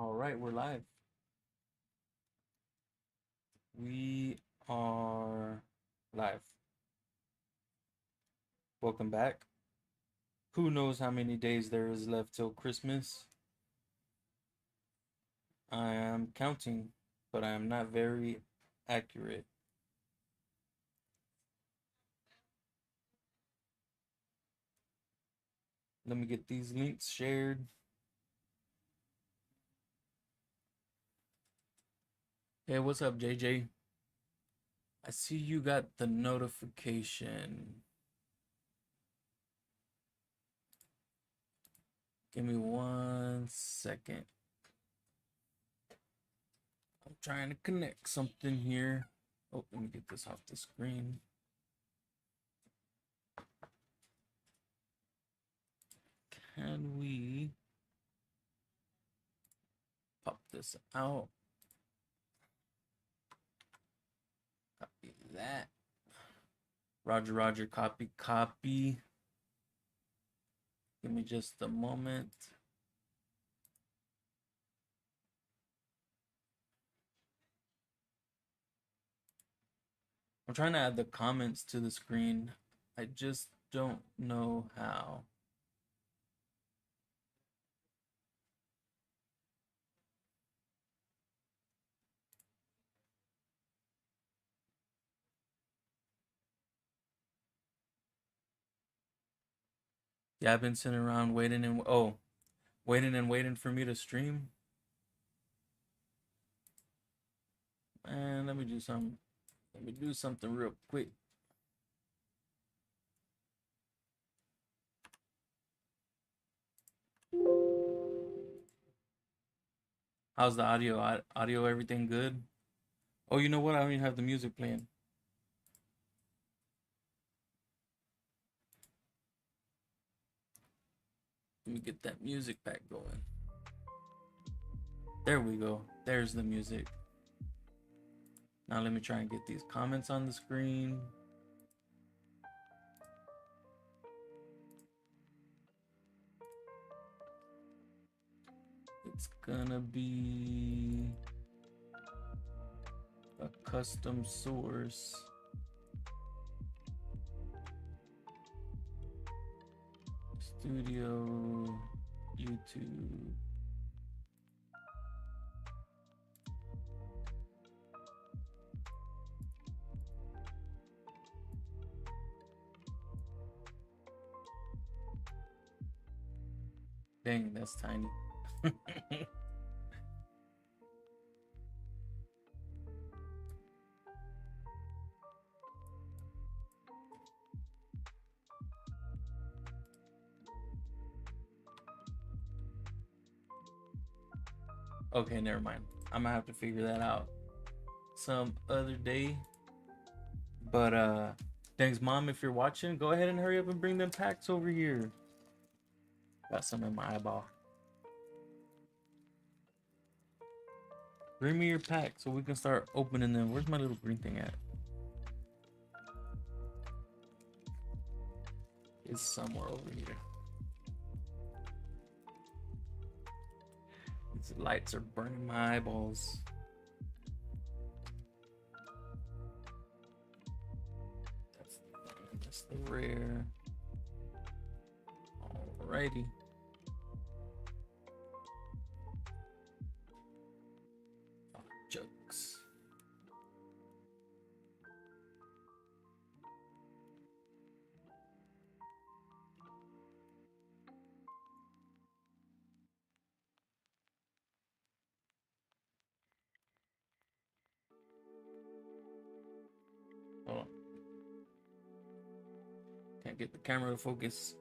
All right, we're live. We are live. Welcome back. Who knows how many days there is left till Christmas? I am counting, but I am not very accurate. Let me get these links shared. Hey, what's up, JJ? I see you got the notification. Give me 1 second. I'm trying to connect something here. Oh, let me get this off the screen. Can we pop this out? Copy that. Roger, Roger, copy, copy. Give me just a moment. I'm trying to add the comments to the screen. I just don't know how. Yeah, I've been sitting around waiting and waiting for me to stream. And let me do something real quick. How's the audio? Audio, everything good? Oh, you know what? I don't even have the music playing. Let me get that music back going. There we go. There's the music. Now let me try and get these comments on the screen. It's gonna be a custom source. Studio, YouTube. Dang, that's tiny. Okay, never mind. I'm gonna have to figure that out some other day. But thanks, Mom. If you're watching, go ahead and hurry up and bring them packs over here. Got some in my eyeball. Bring me your pack so we can start opening them. Where's my little green thing at? It's somewhere over here. These lights are burning my eyeballs. That's the rare. Alrighty. Oh, jokes. Hold on. Can't get the camera to focus.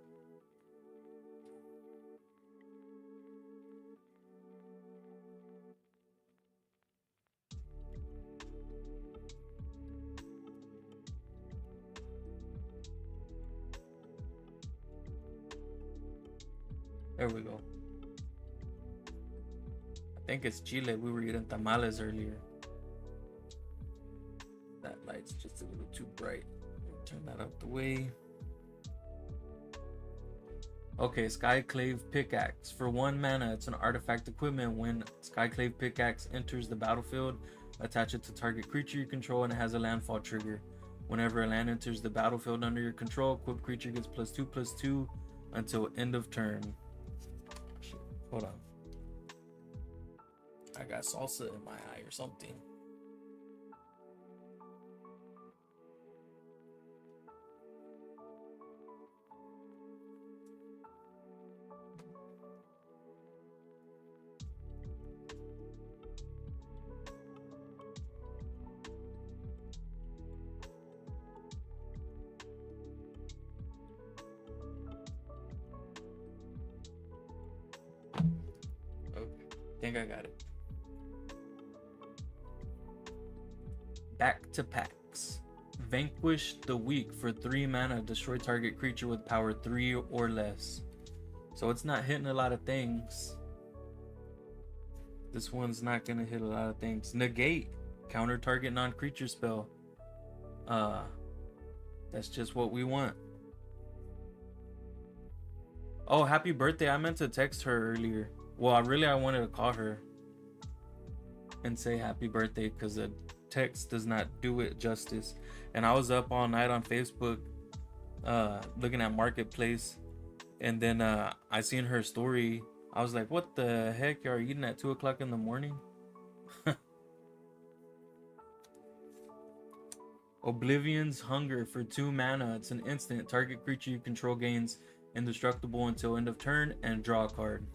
There we go. I think it's Chile. We were eating tamales earlier. That light's just a little too bright. Turn that out the way. Okay, Skyclave Pickaxe. For 1 mana, it's an artifact equipment. When Skyclave Pickaxe enters the battlefield, attach it to target creature you control and it has a landfall trigger. Whenever a land enters the battlefield under your control, equipped creature gets +2/+2 until end of turn. Hold on. I got salsa in my eye or something. Okay, think I got it. Back to packs. Vanquish the Weak. For 3 mana, destroy target creature with power 3 or less. So it's not hitting a lot of things. This one's not gonna hit a lot of things. Negate. Counter target non-creature spell. That's just what we want. Oh, happy birthday. I meant to text her earlier. Well, I wanted to call her and say happy birthday because the text does not do it justice. And I was up all night on Facebook looking at Marketplace, and then I seen her story. I was like, what the heck? Y'all eating at 2 o'clock in the morning? Oblivion's Hunger. For 2 mana, it's an instant. Target creature you control gains indestructible until end of turn and draw a card.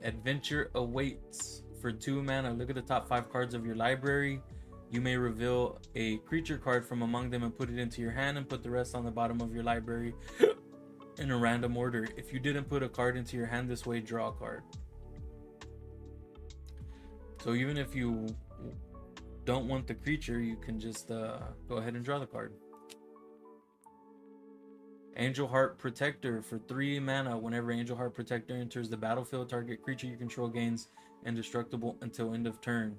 Adventure Awaits. For 2 mana, look at the top 5 cards of your library. You may reveal a creature card from among them and put it into your hand, and put the rest on the bottom of your library in a random order. If you didn't put a card into your hand this way, draw a card. So even if you don't want the creature, you can just go ahead and draw the card. Angel Heart Protector. For 3 mana, whenever Angel Heart Protector enters the battlefield, target creature you control gains indestructible until end of turn.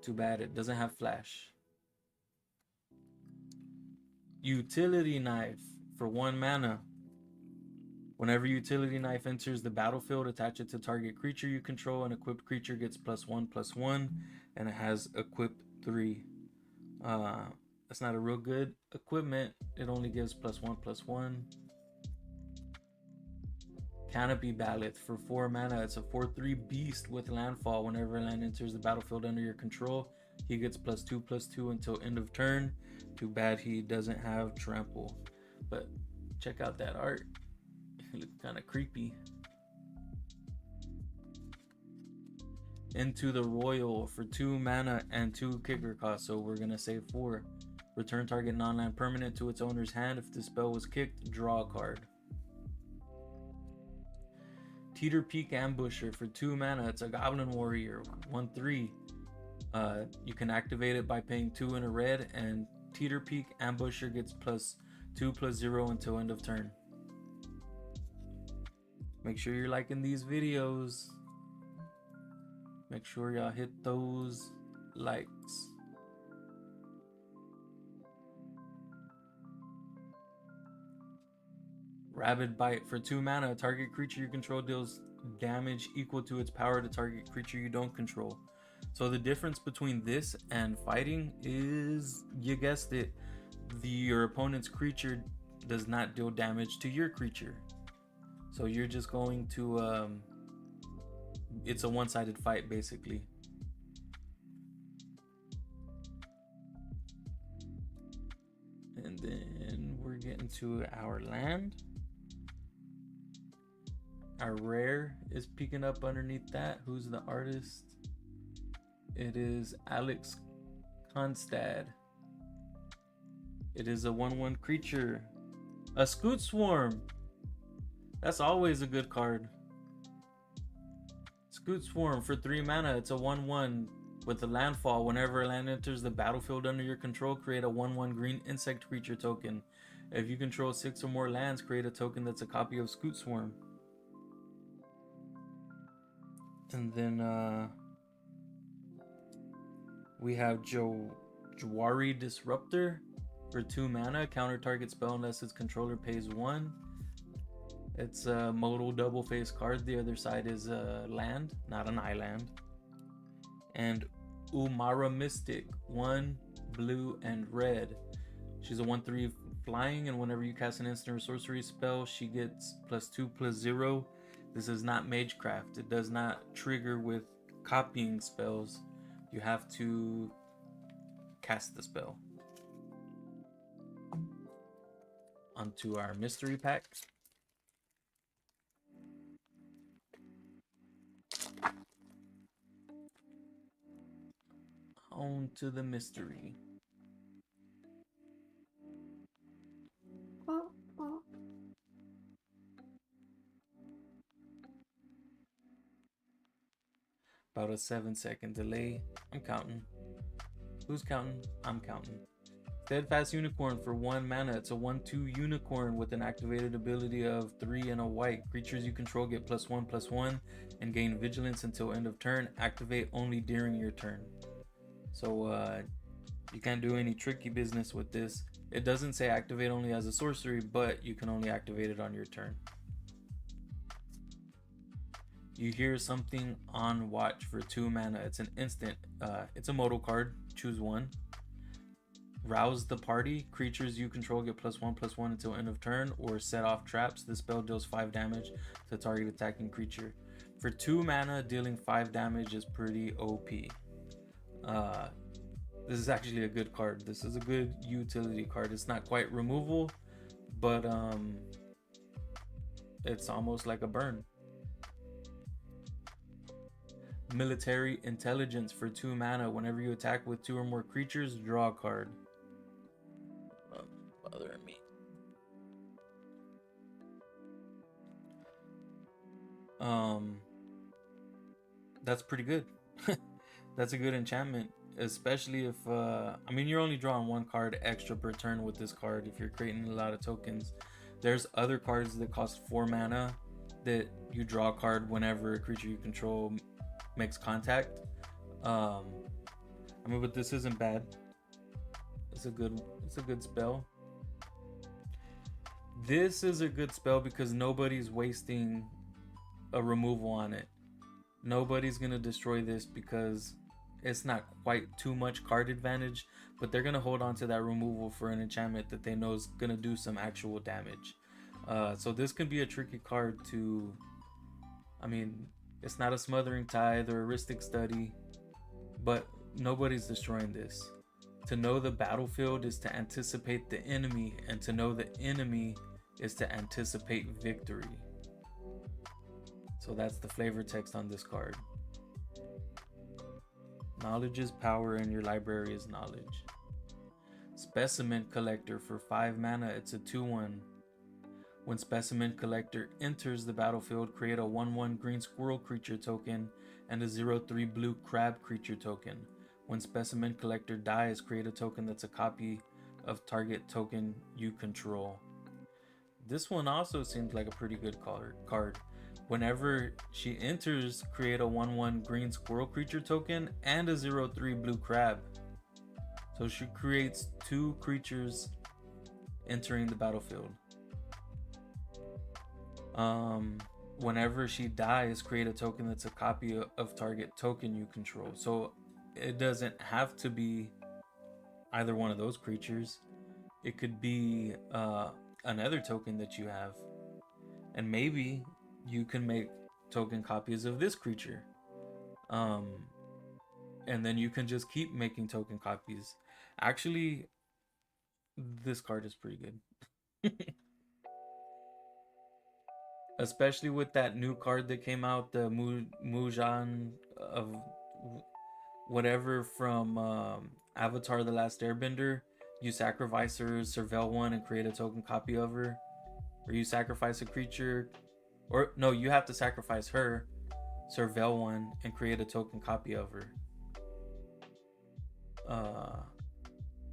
Too bad it doesn't have flash. Utility Knife. For 1 mana, whenever Utility Knife enters the battlefield, attach it to target creature you control. An equipped creature gets +1/+1, and it has equipped 3. That's not a real good equipment. It only gives +1/+1. Canopy Ballad. For 4 mana, it's a 4/3 beast with landfall. Whenever land enters the battlefield under your control, he gets +2/+2 until end of turn. Too bad he doesn't have trample. But check out that art. It looks kind of creepy. Into the Royal. For 2 mana and 2 kicker costs, so we're gonna save 4. Return target non-land permanent to its owner's hand. If the spell was kicked, draw a card. Teeter Peak Ambusher. For 2 mana, it's a Goblin Warrior, 1/3. You can activate it by paying 2 in a red, and Teeter Peak Ambusher gets +2/+0 until end of turn. Make sure you're liking these videos. Make sure y'all hit those likes. Rabid Bite. For 2 mana, a target creature you control deals damage equal to its power to target creature you don't control. So the difference between this and fighting is, you guessed it, your opponent's creature does not deal damage to your creature. So you're just going to, it's a one-sided fight basically. And then we're getting to our land. Our rare is peeking up underneath that. Who's the artist? It is Alex Konstad. It is a 1/1 creature. A Scoot Swarm. That's always a good card. Scoot Swarm. For 3 mana, it's a 1/1 with a landfall. Whenever a land enters the battlefield under your control, create a 1/1 green insect creature token. If you control 6 or more lands, create a token that's a copy of Scoot Swarm. And then we have Jawari Disruptor. For 2 mana, counter target spell unless its controller pays 1. It's a modal double face card. The other side is a land, not an island. And Umara Mystic, 1 blue and red. She's a 1/3 flying, and whenever you cast an instant or sorcery spell, she gets +2/+0. This is not Magecraft. It does not trigger with copying spells. You have to cast the spell. Onto our mystery pack. On to the mystery. About a 7-second delay. I'm counting. Who's counting? I'm counting. Steadfast Unicorn for 1 mana. It's a 1/2 unicorn with an activated ability of 3 and a white. Creatures you control get +1/+1 and gain vigilance until end of turn. Activate only during your turn. So you can't do any tricky business with this. It doesn't say activate only as a sorcery, but you can only activate it on your turn. You hear something on watch for 2 mana. It's an instant. It's a modal card. Choose one. Rouse the party. Creatures you control get +1/+1 until end of turn, or set off traps. The spell deals 5 damage to target attacking creature. For 2 mana, dealing 5 damage is pretty OP. This is actually a good card. This is a good utility card. It's not quite removal, but it's almost like a burn. Military Intelligence for 2 mana. Whenever you attack with 2 or more creatures, draw a card. Bothering me. That's pretty good. That's a good enchantment, especially if I mean, you're only drawing 1 card extra per turn with this card if you're creating a lot of tokens. There's other cards that cost 4 mana that you draw a card whenever a creature you control makes contact. I mean, but this isn't bad. It's a good spell. This is a good spell because nobody's wasting a removal on it. Nobody's gonna destroy this because it's not quite too much card advantage, but they're gonna hold on to that removal for an enchantment that they know is gonna do some actual damage. So this can be a tricky card to, I mean, it's not a Smothering Tithe or a Rhystic Study, but nobody's destroying this. To know the battlefield is to anticipate the enemy, and to know the enemy is to anticipate victory. So that's the flavor text on this card. Knowledge is power and your library is knowledge. Specimen Collector for 5 mana. It's a 2/1. When Specimen Collector enters the battlefield, create a 1/1 green squirrel creature token and a 0/3 blue crab creature token. When Specimen Collector dies, create a token that's a copy of target token you control. This one also seems like a pretty good card. Whenever she enters, create a 1/1 green squirrel creature token and a 0/3 blue crab. So she creates 2 creatures entering the battlefield. Whenever she dies, create a token that's a copy of target token you control. So it doesn't have to be either one of those creatures. It could be another token that you have, and maybe you can make token copies of this creature, and then you can just keep making token copies. Actually, this card is pretty good. Especially with that new card that came out, the Mujan of whatever from Avatar The Last Airbender. You sacrifice her, surveil one, and create a token copy of her. Or you sacrifice a creature, or no, you have to sacrifice her, surveil one, and create a token copy of her.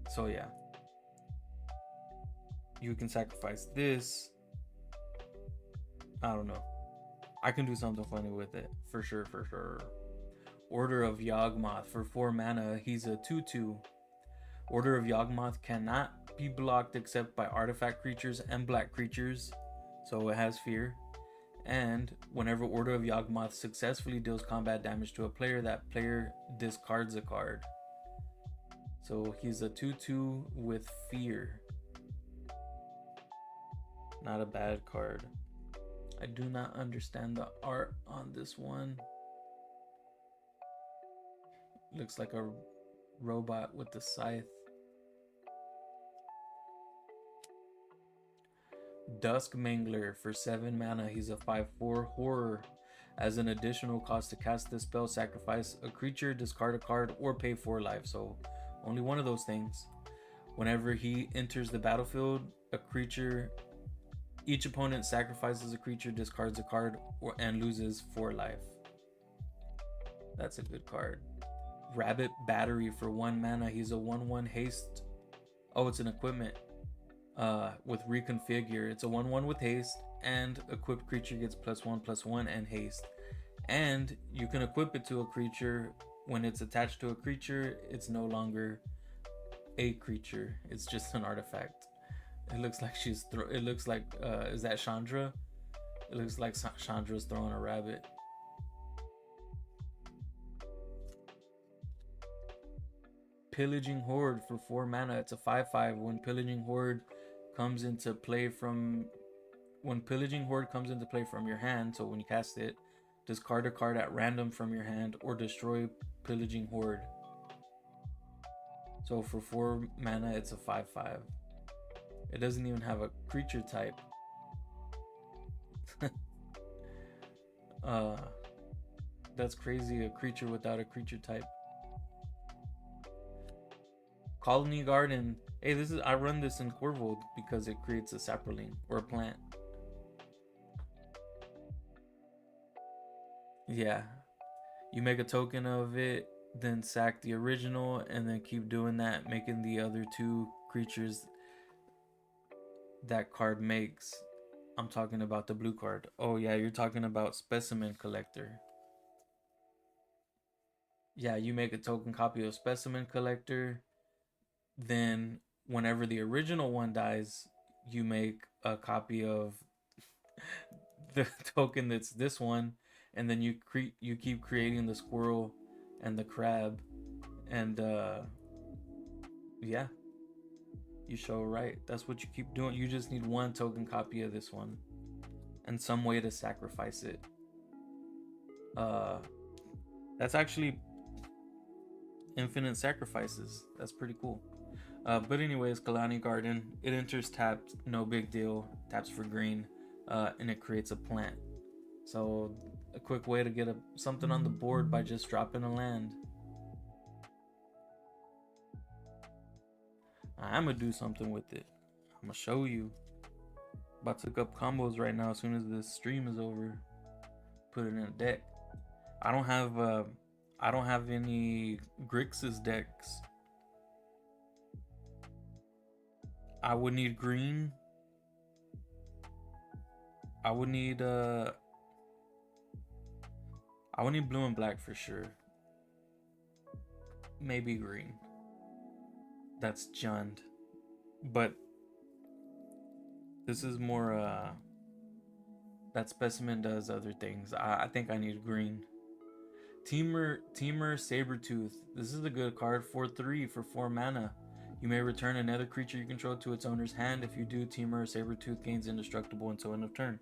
So yeah. You can sacrifice this. I don't know. I can do something funny with it. For sure. Order of Yawgmoth for 4 mana. He's a 2/2. Order of Yawgmoth cannot be blocked except by artifact creatures and black creatures, so it has fear. And whenever Order of Yawgmoth successfully deals combat damage to a player, that player discards a card. So he's a 2/2 with fear. Not a bad card. I do not understand the art on this one. Looks like a robot with the scythe. Dusk Mangler for 7 mana. He's a 5/4 horror. As an additional cost to cast this spell, sacrifice a creature, discard a card, or pay 4 life. So only one of those things. Whenever he enters the battlefield, each opponent sacrifices a creature, discards a card, and loses 4 life. That's a good card. Rabbit Battery for 1 mana. He's a 1/1 haste. Oh, it's an equipment. With Reconfigure. It's a 1/1 with haste, and equipped creature gets +1/+1 and haste. And you can equip it to a creature. When it's attached to a creature, it's no longer a creature. It's just an artifact. It looks like it looks like is that Chandra? It looks like Chandra's throwing a rabbit. Pillaging Horde for 4 mana. It's a 5/5. When Pillaging Horde comes into play from your hand, so when you cast it, discard a card at random from your hand or destroy Pillaging Horde. So for 4 mana, it's a 5/5. It doesn't even have a creature type. That's crazy, a creature without a creature type. Colony Garden. Hey, I run this in Corvold because it creates a sapling or a plant. Yeah. You make a token of it, then sack the original, and then keep doing that, making the other 2 creatures that card makes. I'm talking about the blue card. Oh yeah, you're talking about Specimen Collector. Yeah, you make a token copy of Specimen Collector. Then whenever the original one dies, you make a copy of the token that's this one, and then you keep creating the squirrel and the crab, and yeah, you show right. That's what you keep doing. You just need 1 token copy of this one and some way to sacrifice it. That's actually infinite sacrifices. That's pretty cool. But anyways, Kalani Garden, it enters tapped, no big deal, taps for green, and it creates a plant. So a quick way to get something on the board by just dropping a land. I'm gonna do something with it. I'm gonna show you. About to look up combos right now as soon as this stream is over. Put it in a deck. I don't have any Grixis decks. I would need green. I would need blue and black for sure. Maybe green. That's Jund. But this is more that Specimen does other things. I think I need green. Teamer Sabertooth. This is a good card. 4/3 for 4 mana. You may return another creature you control to its owner's hand. If you do, Teamer Sabertooth gains indestructible until end of turn.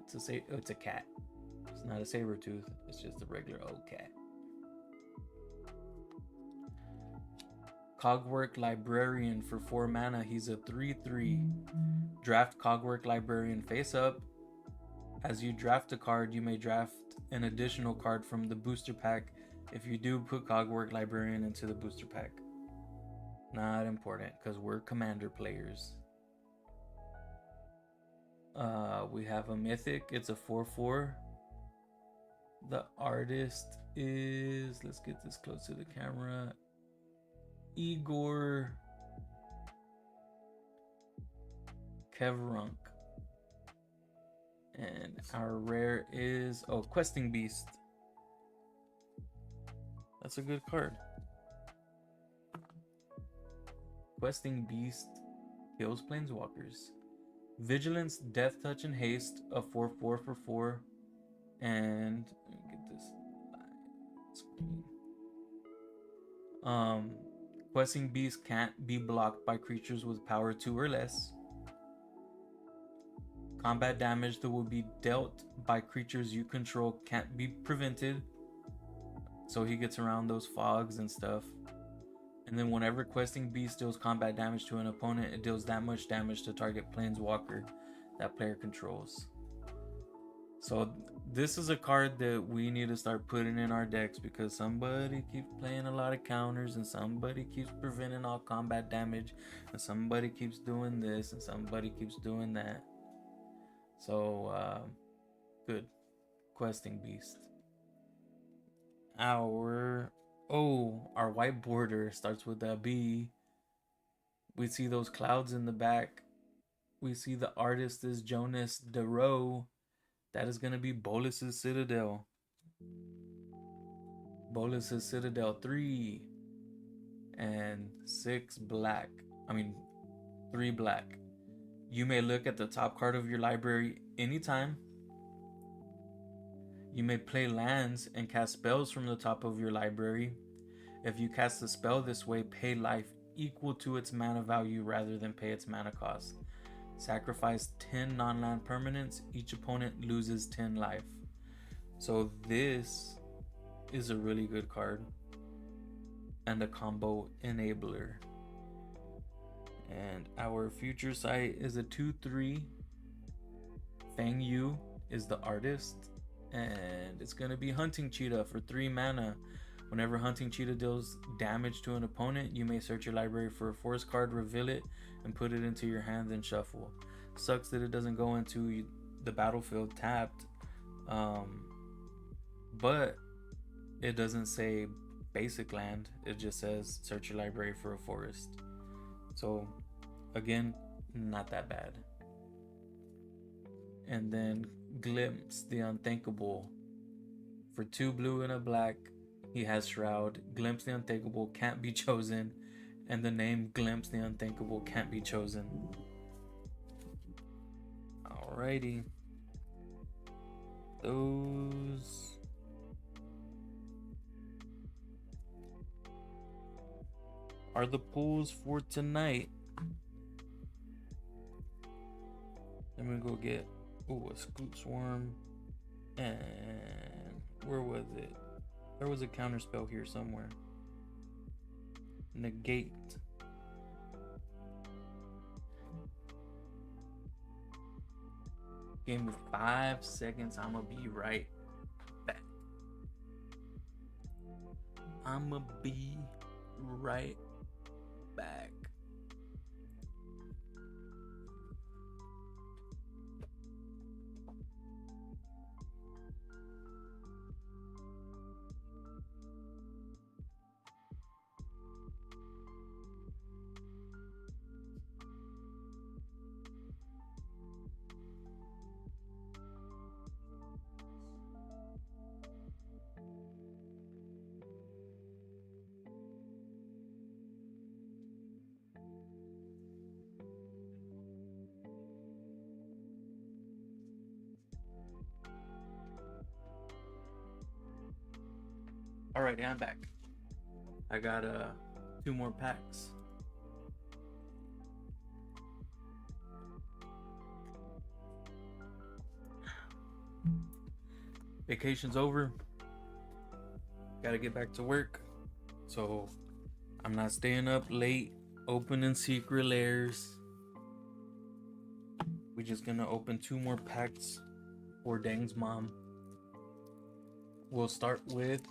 It's a cat. It's not a Sabertooth. It's just a regular old cat. Cogwork Librarian for 4 mana. He's a 3/3. Draft Cogwork Librarian face up. As you draft a card, you may draft an additional card from the booster pack. If you do, put Cogwork Librarian into the booster pack. Not important, because we're commander players. We have a mythic. It's a 4/4. The artist is, let's get this close to the camera, Igor Kevrunk. And our rare is, Questing Beast. That's a good card. Questing Beast kills planeswalkers. Vigilance, Death Touch, and Haste, a 4/4 for 4. And let me get this screen. Questing Beast can't be blocked by creatures with power 2 or less. Combat damage that will be dealt by creatures you control can't be prevented. So he gets around those fogs and stuff. And then whenever Questing Beast deals combat damage to an opponent, it deals that much damage to target planeswalker that player controls. So this is a card that we need to start putting in our decks because somebody keeps playing a lot of counters and somebody keeps preventing all combat damage and somebody keeps doing this and somebody keeps doing that. So good. Questing Beast. Our white border starts with a B. We see those clouds in the back. We see the artist is Jonas DeRoe. That is going to be Bolus's Citadel. Bolus's Citadel 3 and 6 black. 3 black. You may look at the top card of your library anytime. You may play lands and cast spells from the top of your library. If you cast a spell this way, pay life equal to its mana value rather than pay its mana cost. Sacrifice 10 non-land permanents. Each opponent loses 10 life. So this is a really good card and a combo enabler. And our future sight is a 2/3. Fang Yu is the artist. And it's going to be Hunting Cheetah for 3 mana. Whenever Hunting Cheetah deals damage to an opponent, you may search your library for a forest card, reveal it, and put it into your hand, then shuffle. Sucks that it doesn't go into the battlefield tapped. But it doesn't say basic land. It just says search your library for a forest. So, again, not that bad. And then Glimpse the Unthinkable. For 2 blue and a black, he has Shroud. Glimpse the Unthinkable can't be chosen. And the name Glimpse the Unthinkable can't be chosen. Alrighty. Those are the pulls for tonight. Then we go get a Scoop Swarm. And where was it? There was a counter spell here somewhere. Negate. Give me 5 seconds. I'm gonna be right back. Alrighty, I'm back. I got 2 more packs. Vacation's over. Gotta get back to work. So I'm not staying up late opening secret layers. We're just gonna open 2 more packs for Dang's mom. We'll start with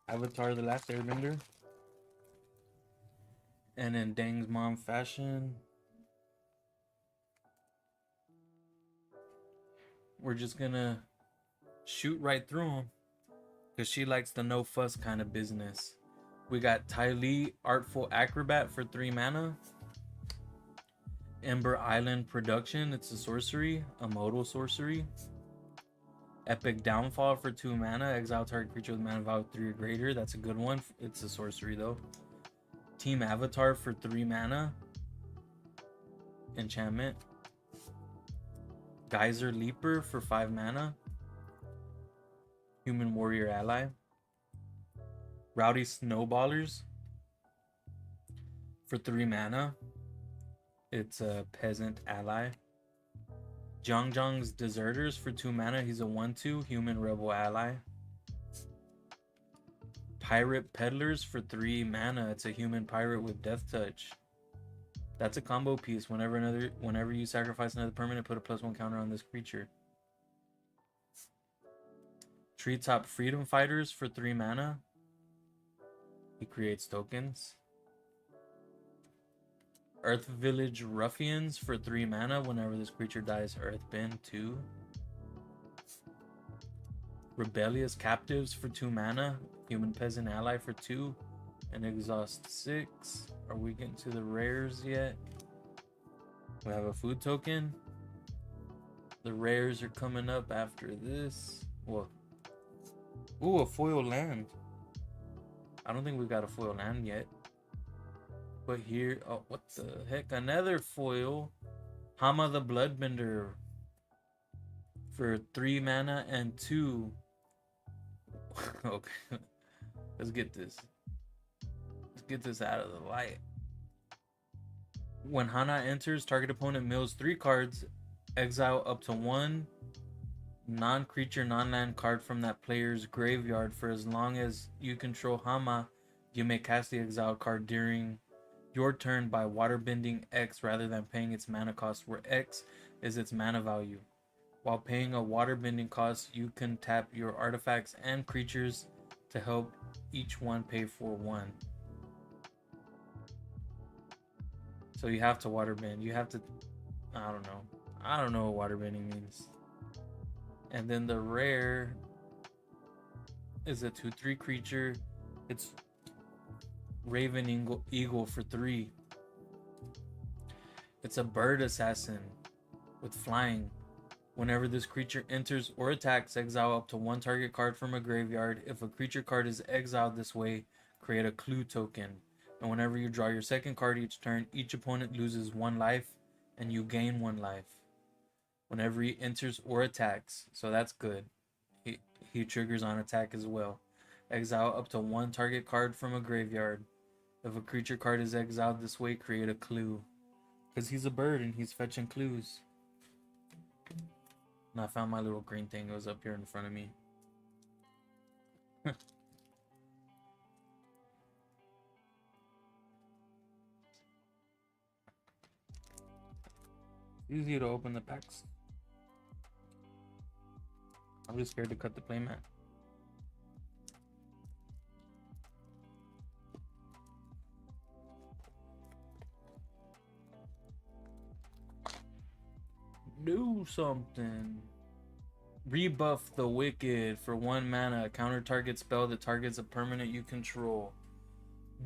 Avatar: The Last Airbender. And in Dang's mom fashion, we're just gonna shoot right through them because she likes the no fuss kind of business. We got Ty Lee, Artful Acrobat for 3 mana. Ember Island Production, it's a sorcery, a modal sorcery. Epic Downfall for 2 mana. Exile target creature with mana value 3 or greater. That's a good one. It's a sorcery though. Team Avatar for 3 mana. Enchantment. Geyser Leaper for 5 mana. Human Warrior Ally. Rowdy Snowballers for 3 mana. It's a Peasant Ally. Zhang's Deserters for 2 mana. He's a 1/2 Human Rebel Ally. Pirate Peddlers for 3 mana. It's a human pirate with Death Touch. That's a combo piece. Whenever you sacrifice another permanent, put a +1 counter on this creature. Treetop Freedom Fighters for 3 mana. He creates tokens. Earth Village Ruffians for 3 mana. Whenever this creature dies, Earthbend 2. Rebellious Captives for 2 mana. Human Peasant Ally for 2. And exhaust 6. Are we getting to the rares yet? We have a food token. The rares are coming up after this. Whoa. Ooh, a foil land. I don't think we got a foil land yet. But here, oh, what the heck? Another foil. Hama the Bloodbender for 3 mana and 2. Okay. Let's get this. Let's get this out of the light. When Hana enters, target opponent mills 3 cards. Exile up to 1 non-creature, non-land card from that player's graveyard. For as long as you control Hama, you may cast the exiled card during your turn by waterbending X rather than paying its mana cost, where X is its mana value. While paying a waterbending cost, you can tap your artifacts and creatures to help each one pay for 1. So you have to waterbend. You have to... I don't know. I don't know what waterbending means. And then the rare is a 2/3 creature. It's Raven Eagle for 3. It's a bird assassin with flying. Whenever this creature enters or attacks, exile up to 1 target card from a graveyard. If a creature card is exiled this way, create a clue token. And whenever you draw your second card each turn, each opponent loses 1 life and you gain 1 life. Whenever he enters or attacks, so that's good. He triggers on attack as well. Exile up to 1 target card from a graveyard. If a creature card is exiled this way, create a clue. Because he's a bird and he's fetching clues. And I found my little green thing. It was up here in front of me. Easy to open the packs. I'm just scared to cut the playmat. Do something. Rebuff the Wicked for 1 mana. Counter target spell that targets a permanent you control.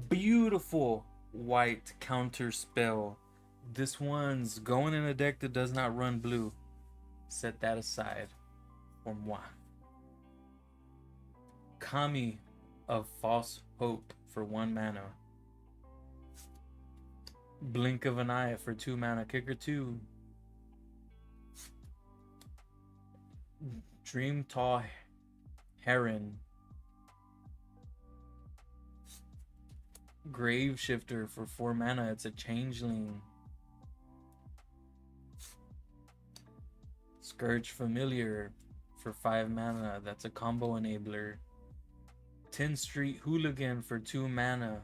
Beautiful white counter spell. This one's going in a deck that does not run blue. Set that aside for moi. Kami of False Hope for 1 mana. Blink of an Eye for 2 mana. Kicker 2. Dream Tall Heron. Grave Shifter for 4 mana. It's a changeling. Scourge Familiar for 5 mana. That's a combo enabler. 10th Street Hooligan for 2 mana.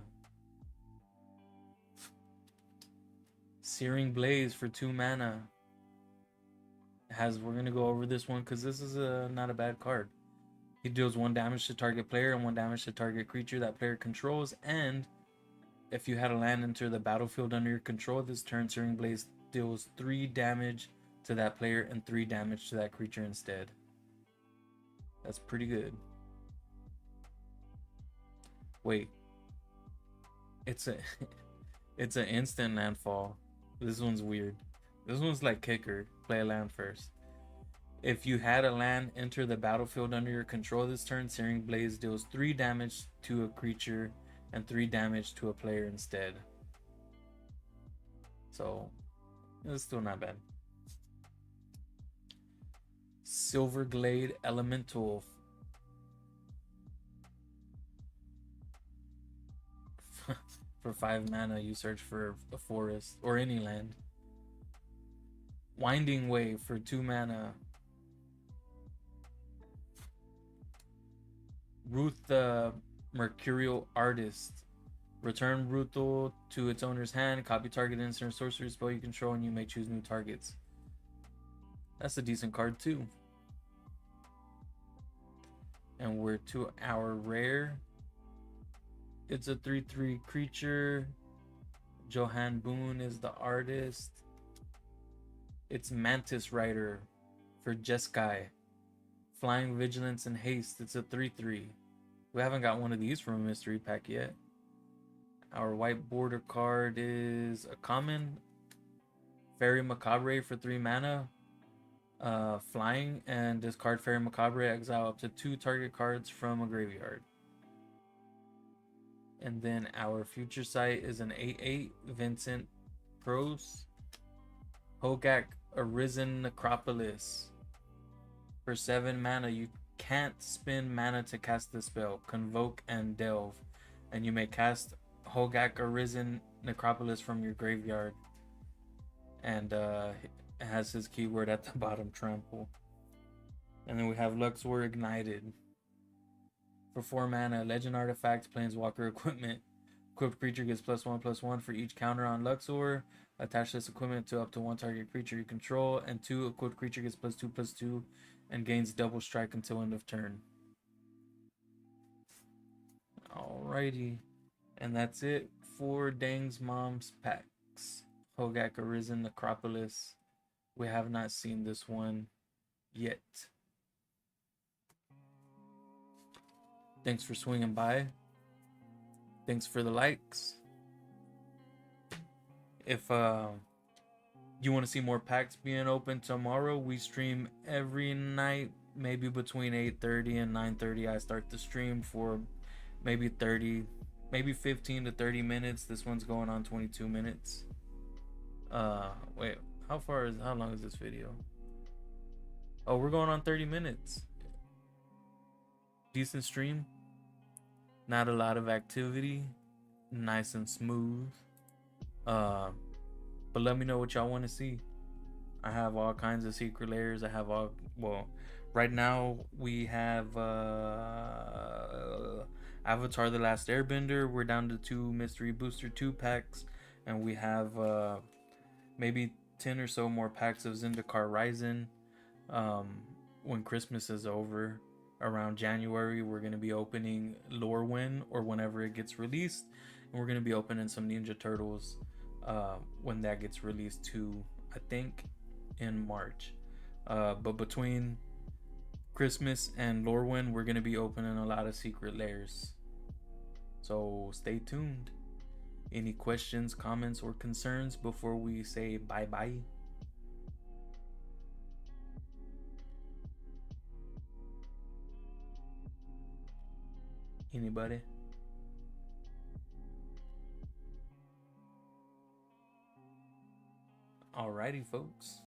Searing Blaze for 2 mana. We're gonna go over this one because this is not a bad card. He deals 1 damage to target player and 1 damage to target creature that player controls. And if you had a land enter the battlefield under your control this turn, Searing Blaze deals 3 damage to that player and 3 damage to that creature instead. That's pretty good. Wait, it's an instant landfall. This one's weird. This one's like kicker. Play a land first. If you had a land enter the battlefield under your control this turn, Searing Blaze deals 3 damage to a creature and 3 damage to a player instead. So it's still not bad. Silverglade Elemental. For 5 mana, you search for a forest or any land. Winding Wave for 2 mana. Ruth the Mercurial Artist. Return Ruthul to its owner's hand. Copy target instant sorcery spell you control, and you may choose new targets. That's a decent card too. And we're to our rare. It's a 3/3 creature. Johan Boone is the artist. It's Mantis Rider for Jeskai. Flying Vigilance and Haste. It's a 3/3. We haven't got one of these from a mystery pack yet. Our white border card is a common. Fairy Macabre for 3 mana. Flying, and discard Fairy Macabre, exile up to 2 target cards from a graveyard. And then our future sight is an 8/8 Vincent Pros. Hogak Arisen Necropolis. For 7 mana, you can't spend mana to cast the spell. Convoke and Delve. And you may cast Hogak Arisen Necropolis from your graveyard. And it has his keyword at the bottom, Trample. And then we have Luxor Ignited. For 4 mana, Legend Artifact, Planeswalker Equipment. Equipped creature gets +1/+1 for each counter on Luxor. Attach this equipment to up to 1 target creature you control. And 2 equipped creature gets +2/+2 and gains double strike until end of turn. Alrighty. And that's it for Dang's Mom's packs. Hogak Arisen Necropolis. We have not seen this one yet. Thanks for swinging by. Thanks for the likes. If you want to see more packs being open tomorrow, we stream every night, maybe between 8:30 and 9:30. I start the stream for maybe 15 to 30 minutes. This one's going on 22 minutes. Wait, how long is this video? Oh, we're going on 30 minutes. Decent stream. Not a lot of activity. Nice and smooth. But let me know what y'all want to see. I have all kinds of secret layers. Right now we have Avatar The Last Airbender. We're down to 2 Mystery Booster 2 packs. And we have maybe 10 or so more packs of Zendikar Rising. When Christmas is over, around January, we're going to be opening Lorwyn, or whenever it gets released. And we're going to be opening some Ninja Turtles when that gets released too, I think in March. But between Christmas and Lorwyn, we're going to be opening a lot of secret layers. So stay tuned. Any questions, comments, or concerns before we say bye-bye? Anybody? Alrighty, folks.